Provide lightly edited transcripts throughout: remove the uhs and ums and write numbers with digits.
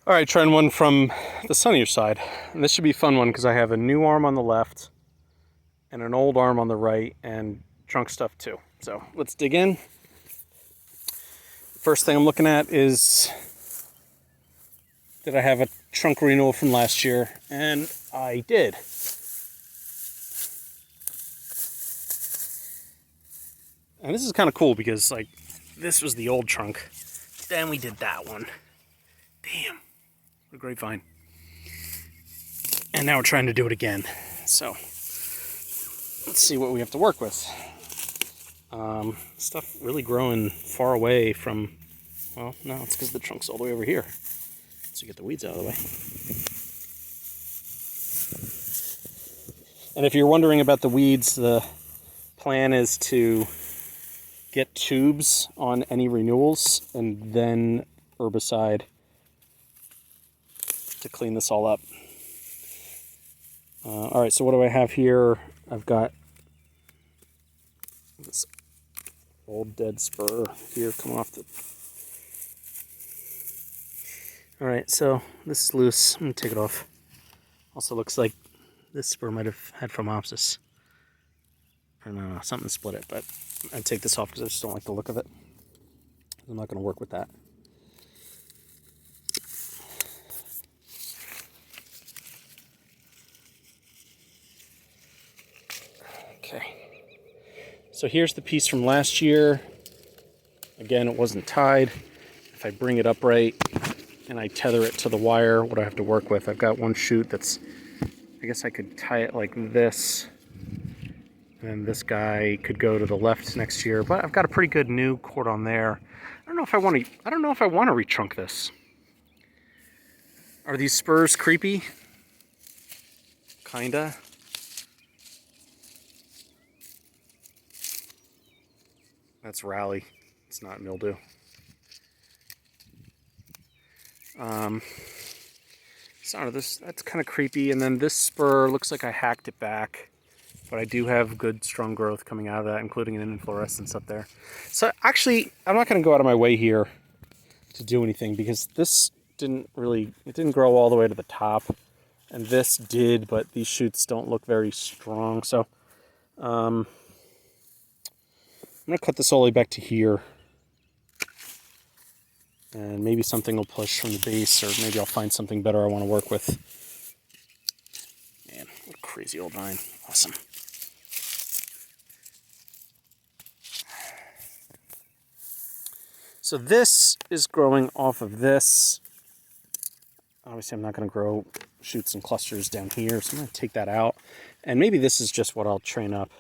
All right, trying one from the sunnier side. And this should be a fun one because I have a new arm on the left and an old arm on the right and trunk stuff too. So let's dig in. First thing I'm looking at is, did I have a trunk renewal from last year? And I did. And this is kind of cool because like this was the old trunk. Then we did that one. Damn, what a grapevine. And now we're trying to do it again. So let's see what we have to work with. Stuff really growing far away from, well, no, it's because the trunk's all the way over here. So get the weeds out of the way. And if you're wondering about the weeds, the plan is to get tubes on any renewals and then herbicide to clean this all up. All right, so what do I have here? I've got this old dead spur here coming off the... All right, so this is loose. I'm gonna take it off. Also looks like this spur might have had phomopsis. Or no, something split it, but I'd take this off because I just don't like the look of it. I'm not gonna work with that. Okay. So here's the piece from last year. Again, it wasn't tied. If I bring it upright and I tether it to the wire, what do I have to work with? I've got one shoot that's, I guess I could tie it like this. And this guy could go to the left next year, but I've got a pretty good new cord on there. I don't know if I want to retrunk this. Are these spurs creepy? Kinda. That's rally. It's not mildew. So that's kind of creepy. And then this spur looks like I hacked it back, but I do have good strong growth coming out of that, including an inflorescence up there. So actually, I'm not going to go out of my way here to do anything because this didn't grow all the way to the top, and this did, but these shoots don't look very strong. So I'm going to cut this all the way back to here. And maybe something will push from the base, or maybe I'll find something better I want to work with. Man, what a crazy old vine. Awesome. So this is growing off of this. Obviously, I'm not going to grow shoots and clusters down here, so I'm going to take that out. And maybe this is just what I'll train up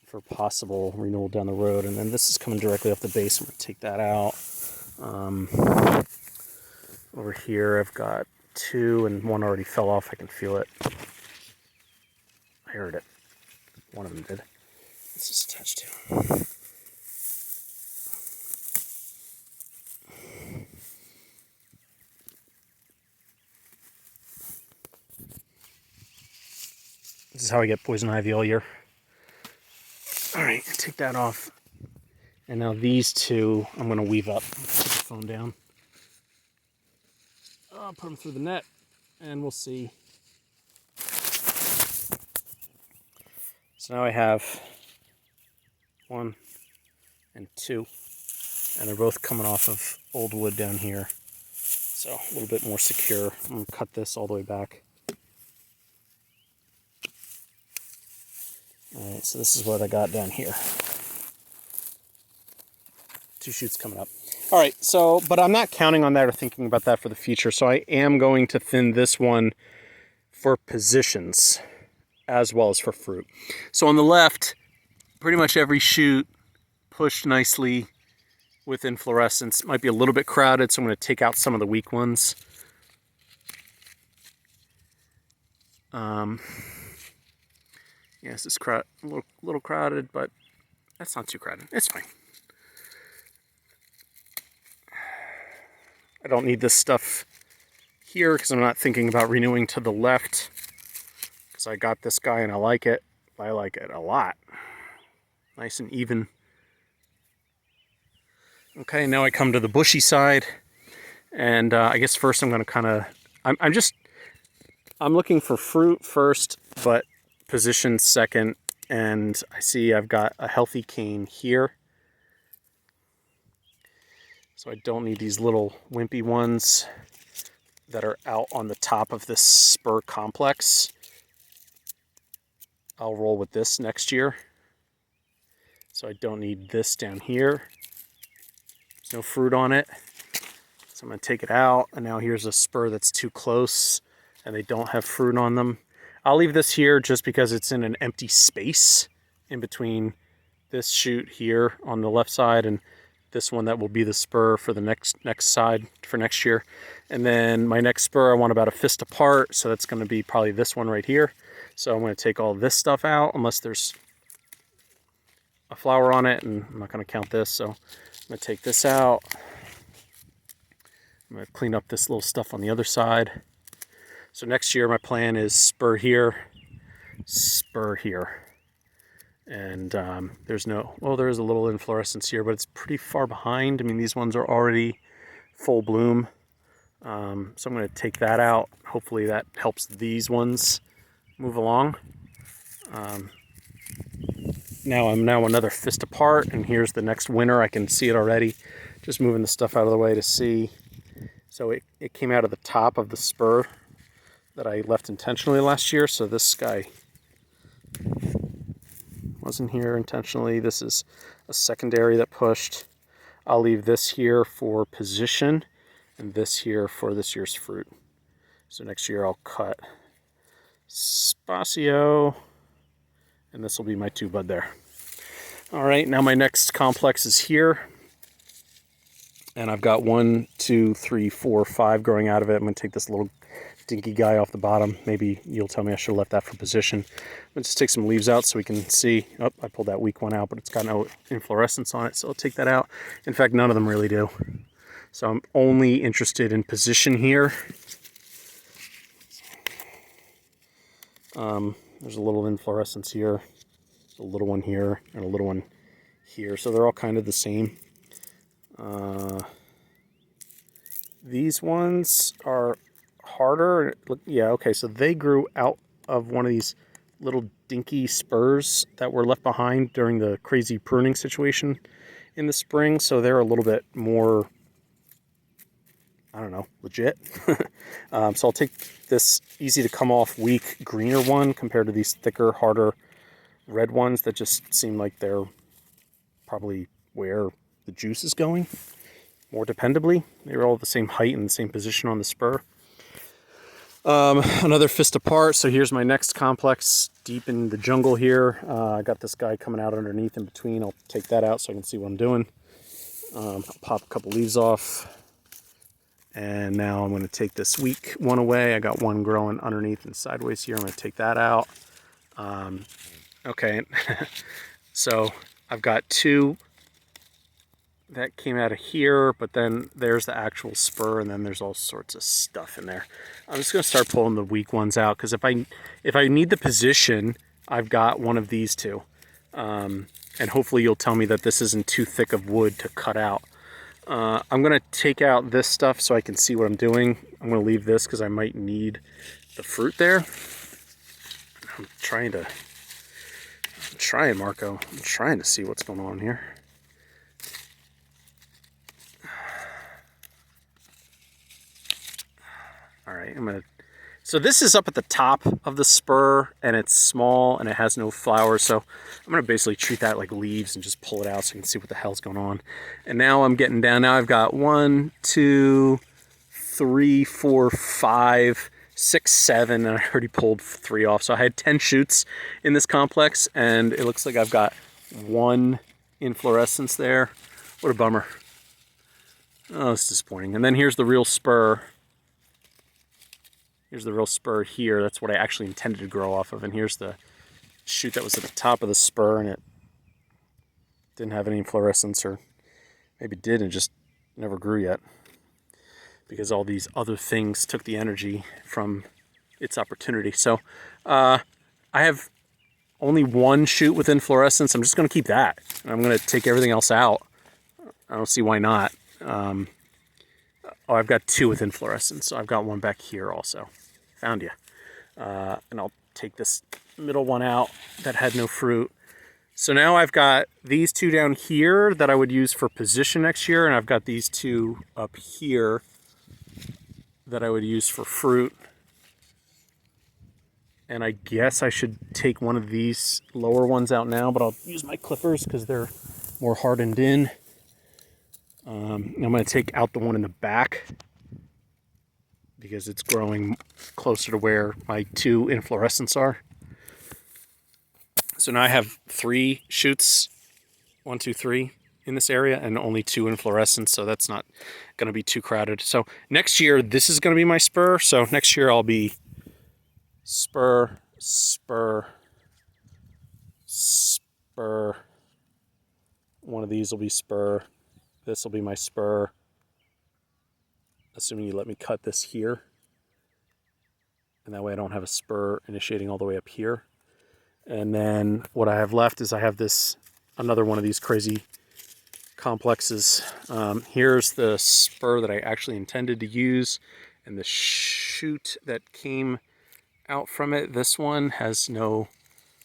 for possible renewal down the road. And then this is coming directly off the base. I'm going to take that out. Over here I've got two, and one already fell off. I can feel it. I heard it. One of them did. This is attached to. This is how I get poison ivy all year. Alright, take that off. And now these two I'm going to weave up. Put the phone down. I'll put them through the net, and we'll see. So now I have 1 and 2, and they're both coming off of old wood down here. So a little bit more secure. I'm going to cut this all the way back. Alright, so this is what I got down here. 2 shoots coming up. Alright, so, but I'm not counting on that or thinking about that for the future, so I am going to thin this one for positions as well as for fruit. So on the left, pretty much every shoot pushed nicely with inflorescence. Might be a little bit crowded, so I'm going to take out some of the weak ones. Yes, it's a little crowded, but that's not too crowded. It's fine. I don't need this stuff here because I'm not thinking about renewing to the left, because I got this guy and I like it. I like it a lot. Nice and even. Okay, now I come to the bushy side, And I guess first I'm going to kind of, I'm looking for fruit first, but position second. And I see I've got a healthy cane here. So I don't need these little wimpy ones that are out on the top of this spur complex. I'll roll with this next year. So I don't need this down here. There's no fruit on it. So I'm going to take it out, and now here's a spur that's too close and they don't have fruit on them. I'll leave this here just because it's in an empty space in between this shoot here on the left side and this one that will be the spur for the next side for next year. And then my next spur I want about a fist apart, so that's going to be probably this one right here. So I'm going to take all this stuff out unless there's a flower on it, and I'm not going to count this. So I'm going to take this out. I'm going to clean up this little stuff on the other side. So next year my plan is spur here, and there's no, well, there is a little inflorescence here, but it's pretty far behind. I mean, these ones are already full bloom. So I'm going to take that out. Hopefully that helps these ones move along. Now I'm another fist apart, and here's the next winter. I can see it already. Just moving the stuff out of the way to see. So it came out of the top of the spur that I left intentionally last year. So this guy wasn't here intentionally. This is a secondary that pushed. I'll leave this here for position and this here for this year's fruit. So next year I'll cut Spacio, and this will be my 2 bud there. All right, now my next complex is here. And I've got 1, 2, 3, 4, 5 growing out of it. I'm going to take this little dinky guy off the bottom. Maybe you'll tell me I should have left that for position. Let's just take some leaves out so we can see. Oh, I pulled that weak one out, but it's got no inflorescence on it, so I'll take that out. In fact, none of them really do. So I'm only interested in position here. There's a little inflorescence here, a little one here, and a little one here. So they're all kind of the same. These ones are harder. Yeah, okay, so they grew out of one of these little dinky spurs that were left behind during the crazy pruning situation in the spring, so they're a little bit more, I don't know, legit. So I'll take this easy to come off weak greener one compared to these thicker, harder red ones that just seem like they're probably where the juice is going more dependably. They're all the same height and the same position on the spur. Another fist apart. So here's my next complex deep in the jungle here. I got this guy coming out underneath in between. I'll take that out so I can see what I'm doing. I'll pop a couple leaves off. And now I'm going to take this weak one away. I got one growing underneath and sideways here. I'm going to take that out. Okay. So I've got 2 that came out of here, but then there's the actual spur, and then there's all sorts of stuff in there. I'm just going to start pulling the weak ones out, because if I need the position, I've got one of these 2. And hopefully you'll tell me that this isn't too thick of wood to cut out. I'm going to take out this stuff so I can see what I'm doing. I'm going to leave this because I might need the fruit there. I'm trying, Marco. I'm trying to see what's going on here. All right, so this is up at the top of the spur, and it's small and it has no flowers. So I'm gonna basically treat that like leaves and just pull it out so you can see what the hell's going on. And now I'm getting down. Now I've got 1, 2, 3, 4, 5, 6, 7, and I already pulled 3 off. So I had 10 shoots in this complex, and it looks like I've got 1 inflorescence there. What a bummer. Oh, it's disappointing. And then here's the real spur. Here's the real spur here. That's what I actually intended to grow off of. And here's the shoot that was at the top of the spur, and it didn't have any fluorescence, or maybe it did and just never grew yet, because all these other things took the energy from its opportunity. So I have only 1 shoot with inflorescence. I'm just going to keep that, and I'm going to take everything else out. I don't see why not. Oh, I've got 2 with inflorescence, so I've got one back here also. Found you. And I'll take this middle one out that had no fruit. So now I've got these 2 down here that I would use for position next year, and I've got these 2 up here that I would use for fruit. And I guess I should take one of these lower ones out now, but I'll use my clippers because they're more hardened in. I'm going to take out the one in the back because it's growing closer to where my 2 inflorescents are. So now I have 3 shoots, 1, 2, 3 in this area, and only 2 inflorescents, so that's not going to be too crowded. So next year, this is going to be my spur. So next year I'll be spur, spur, spur. One of these will be spur. This will be my spur, assuming you let me cut this here. And that way I don't have a spur initiating all the way up here. And then what I have left is I have this, another one of these crazy complexes. Here's the spur that I actually intended to use, and the shoot that came out from it. This one has no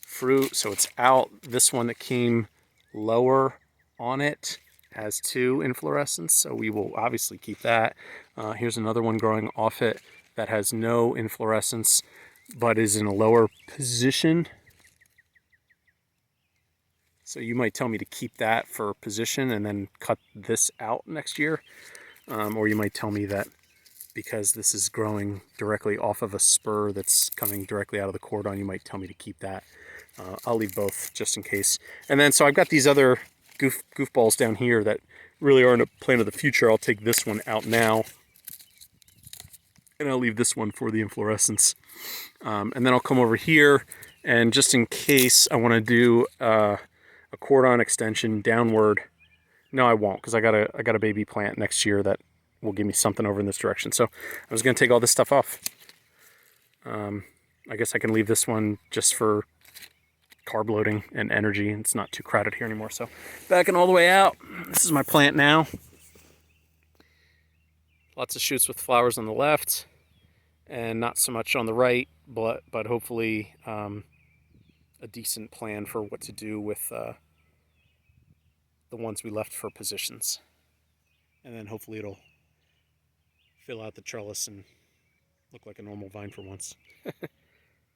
fruit, so it's out. This one that came lower on it has 2 inflorescence, so we will obviously keep that. Here's another one growing off it that has no inflorescence, but is in a lower position. So you might tell me to keep that for position and then cut this out next year. Or you might tell me that because this is growing directly off of a spur that's coming directly out of the cordon, you might tell me to keep that. I'll leave both just in case. And then so I've got these other goofballs down here that really aren't a plan of the future. I'll take this one out now, and I'll leave this one for the inflorescence. And then I'll come over here, and just in case I want to do a cordon extension downward. No, I won't, because I got a baby plant next year that will give me something over in this direction. So I was going to take all this stuff off. I guess I can leave this one just for carb loading and energy. It's not too crowded here anymore. So backing all the way out, this is my plant now. Lots of shoots with flowers on the left and not so much on the right, but hopefully a decent plan for what to do with the ones we left for positions. And then hopefully it'll fill out the trellis and look like a normal vine for once.